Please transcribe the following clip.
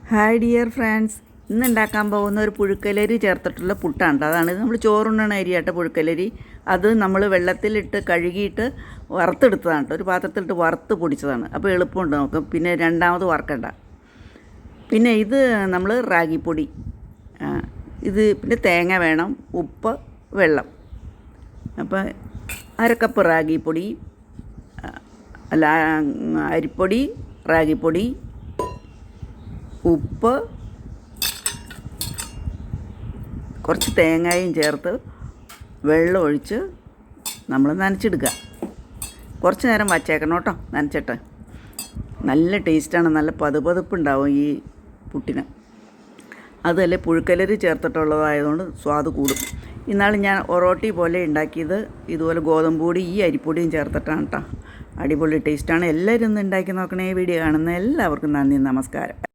Hi dear friends, ഇന്ന് ഉണ്ടാക്കാൻ പോകുന്ന ഒരു പുഴുക്കലരി ചേർത്തിട്ടുള്ള പുട്ടാണ്. അതാണ് നമ്മൾ ചോറുണ്ണണ അരിയാട്ട പുഴുക്കലരി. അത് നമ്മൾ വെള്ളത്തിലിട്ട് കഴുകിയിട്ട് വറുത്തെടുത്തതാണ് കേട്ടോ. ഒരു പാത്രത്തിലിട്ട് വറുത്ത് പൊടിച്ചതാണ്. അപ്പോൾ എളുപ്പമുണ്ട് നമുക്ക്. പിന്നെ രണ്ടാമത് വറുക്കണ്ട. പിന്നെ ഇത് നമ്മൾ റാഗിപ്പൊടി, ഇത് പിന്നെ തേങ്ങ വേണം, ഉപ്പ്, വെള്ളം. അപ്പോൾ അരക്കപ്പ് റാഗിപ്പൊടി, അല്ല അരിപ്പൊടി, റാഗിപ്പൊടി, ഉപ്പ്, കുറച്ച് തേങ്ങയും ചേർത്ത് വെള്ളം ഒഴിച്ച് നമ്മൾ നനച്ചെടുക്കുക. കുറച്ച് നേരം വച്ചേക്കണം കേട്ടോ, നനച്ചിട്ട്. നല്ല ടേസ്റ്റാണ്, നല്ല പതുപതുപ്പുണ്ടാവും ഈ പുട്ടിന്. അതല്ലേ പുഴുക്കലരി ചേർത്തിട്ടുള്ളതായതുകൊണ്ട് സ്വാദ് കൂടും. ഇന്നാൾ ഞാൻ ഒറോട്ടി പോലെ ഉണ്ടാക്കിയത് ഇതുപോലെ ഗോതമ്പ് പൊടി ഈ അരിപ്പൊടിയും ചേർത്തിട്ടാണ് കേട്ടോ. അടിപൊളി ടേസ്റ്റാണ്. എല്ലാവരും ഒന്ന് ഉണ്ടാക്കി നോക്കണേ. വീഡിയോ കാണുന്ന എല്ലാവർക്കും നന്ദി, നമസ്കാരം.